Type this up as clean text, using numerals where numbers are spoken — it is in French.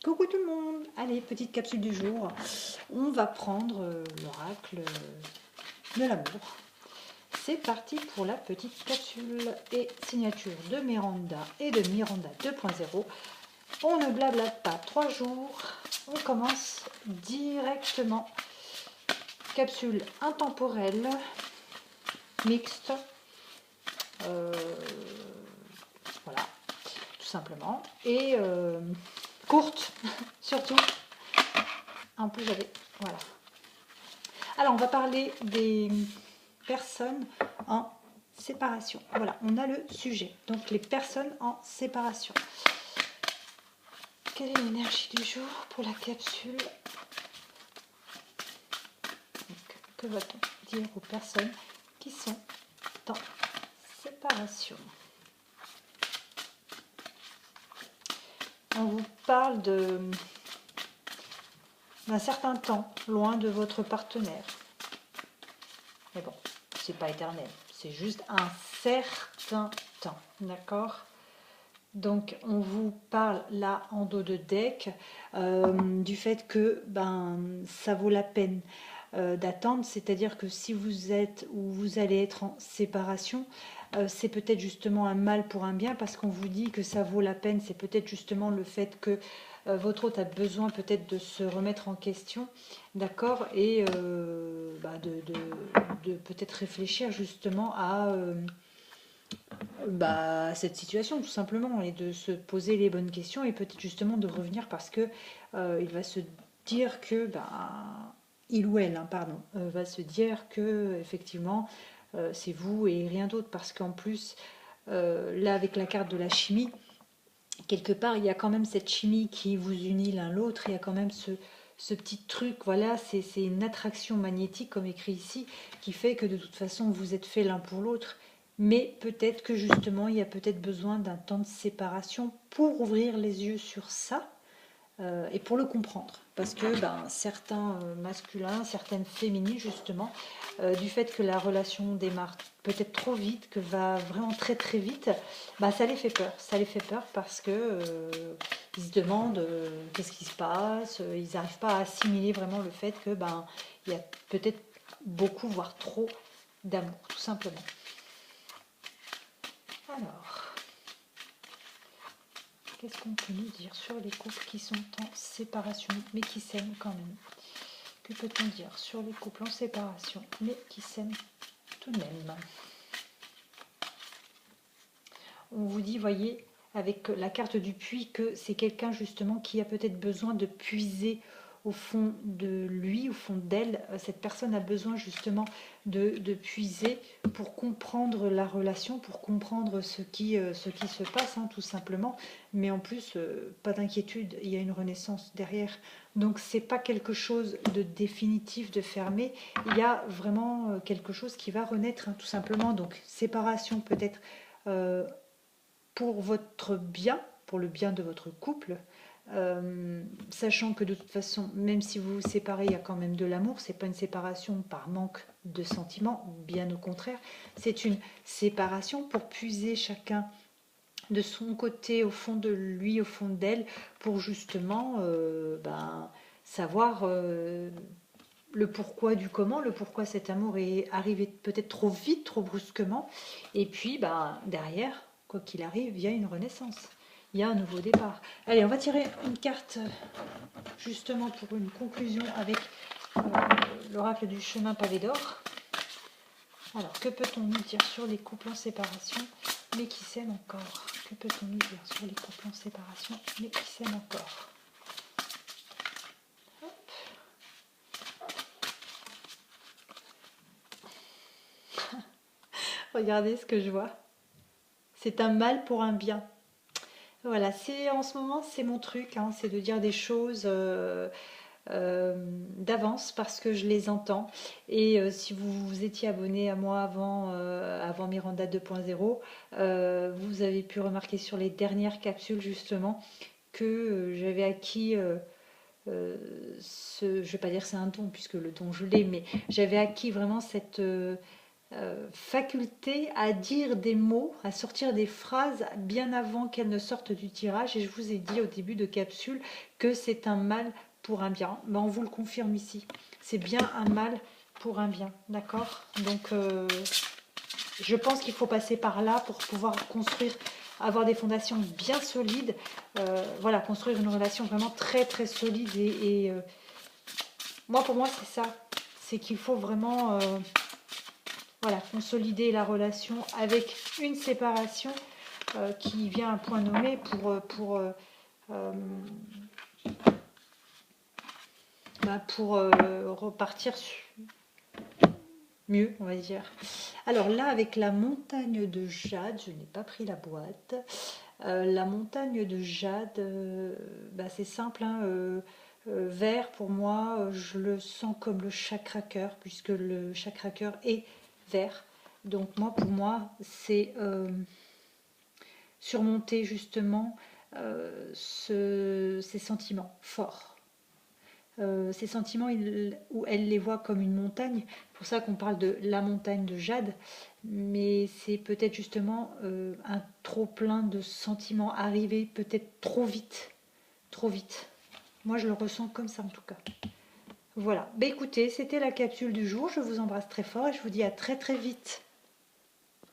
Coucou tout le monde. Allez, petite capsule du jour. On va prendre l'oracle de l'amour. C'est parti pour la petite capsule et signature de Miranda et de Miranda 2.0. On ne blablate pas 3 jours. On commence directement. Capsule intemporelle, mixte. Voilà, tout simplement. Et courte, surtout. En plus, j'avais... Voilà. Alors, on va parler des personnes en séparation. Voilà, on a le sujet. Donc, les personnes en séparation. Quelle est l'énergie du jour pour la capsule? Donc, que va-t-on dire aux personnes qui sont en séparation? On vous parle d'un certain temps loin de votre partenaire. Mais bon, c'est pas éternel, c'est juste un certain temps, d'accord? Donc on vous parle là en dos de deck du fait que ça vaut la peine d'attendre, c'est-à-dire que si vous êtes ou vous allez être en séparation, c'est peut-être justement un mal pour un bien parce qu'on vous dit que ça vaut la peine, c'est peut-être justement le fait que votre hôte a besoin peut-être de se remettre en question, d'accord, et de peut-être réfléchir justement à cette situation tout simplement et de se poser les bonnes questions et peut-être justement de revenir parce que il va se dire que il ou elle pardon va se dire que effectivement c'est vous et rien d'autre parce qu'en plus là avec la carte de la chimie quelque part il y a quand même cette chimie qui vous unit l'un l'autre, il y a quand même ce petit truc, voilà, c'est une attraction magnétique comme écrit ici, qui fait que de toute façon vous êtes fait l'un pour l'autre, mais peut-être que justement il y a peut-être besoin d'un temps de séparation pour ouvrir les yeux sur ça, et pour le comprendre. Parce que certains masculins, certaines féminines justement, du fait que la relation démarre peut-être trop vite, que va vraiment très très vite, ça les fait peur. Ça les fait peur parce que ils se demandent qu'est-ce qui se passe, ils n'arrivent pas à assimiler vraiment le fait que il y a peut-être beaucoup, voire trop d'amour, tout simplement. Alors, qu'est-ce qu'on peut nous dire sur les couples qui sont en séparation mais qui s'aiment quand même? Que peut-on dire sur les couples en séparation mais qui s'aiment tout de même? On vous dit, voyez, avec la carte du puits, que c'est quelqu'un justement qui a peut-être besoin de puiser au fond de lui, au fond d'elle. Cette personne a besoin justement de puiser pour comprendre la relation, pour comprendre ce qui se passe, tout simplement. Mais en plus, pas d'inquiétude, il y a une renaissance derrière. Donc c'est pas quelque chose de définitif, de fermé. Il y a vraiment quelque chose qui va renaître, tout simplement. Donc séparation peut-être pour votre bien, pour le bien de votre couple, sachant que de toute façon, même si vous vous séparez, il y a quand même de l'amour. C'est pas une séparation par manque de sentiments, bien au contraire. C'est une séparation pour puiser chacun de son côté, au fond de lui, au fond d'elle, pour justement savoir le pourquoi du comment, le pourquoi cet amour est arrivé peut-être trop vite, trop brusquement. Et puis derrière, quoi qu'il arrive, il y a une renaissance. Il y a un nouveau départ. Allez, on va tirer une carte justement pour une conclusion avec l'oracle du chemin pavé d'or. Alors, que peut-on nous dire sur les couples en séparation mais qui s'aiment encore? Que peut-on nous dire sur les couples en séparation mais qui s'aiment encore? Regardez ce que je vois. C'est un mal pour un bien. Voilà, c'est en ce moment, c'est mon truc, c'est de dire des choses d'avance parce que je les entends. Et si vous étiez abonné à moi avant Miranda 2.0, vous avez pu remarquer sur les dernières capsules justement que j'avais acquis je vais pas dire c'est un don puisque le don je l'ai, mais j'avais acquis vraiment faculté à dire des mots, à sortir des phrases bien avant qu'elles ne sortent du tirage. Et je vous ai dit au début de capsule que c'est un mal pour un bien. Ben, on vous le confirme ici. C'est bien un mal pour un bien. D'accord? Donc, je pense qu'il faut passer par là pour pouvoir construire, avoir des fondations bien solides. Voilà, construire une relation vraiment très très solide. Et moi, pour moi, c'est ça. C'est qu'il faut vraiment voilà, consolider la relation avec une séparation qui vient à un point nommé pour repartir mieux, on va dire. Alors là, avec la montagne de jade, je n'ai pas pris la boîte. La montagne de jade, c'est simple, hein, vert pour moi, je le sens comme le chakra cœur, puisque le chakra cœur est vert. Donc moi, pour moi, c'est surmonter justement ces sentiments forts. Ces sentiments, où elle les voit comme une montagne, c'est pour ça qu'on parle de la montagne de jade, mais c'est peut-être justement un trop plein de sentiments arrivés peut-être trop vite, trop vite. Moi, je le ressens comme ça en tout cas. Voilà. Écoutez, c'était la capsule du jour. Je vous embrasse très fort et je vous dis à très très vite.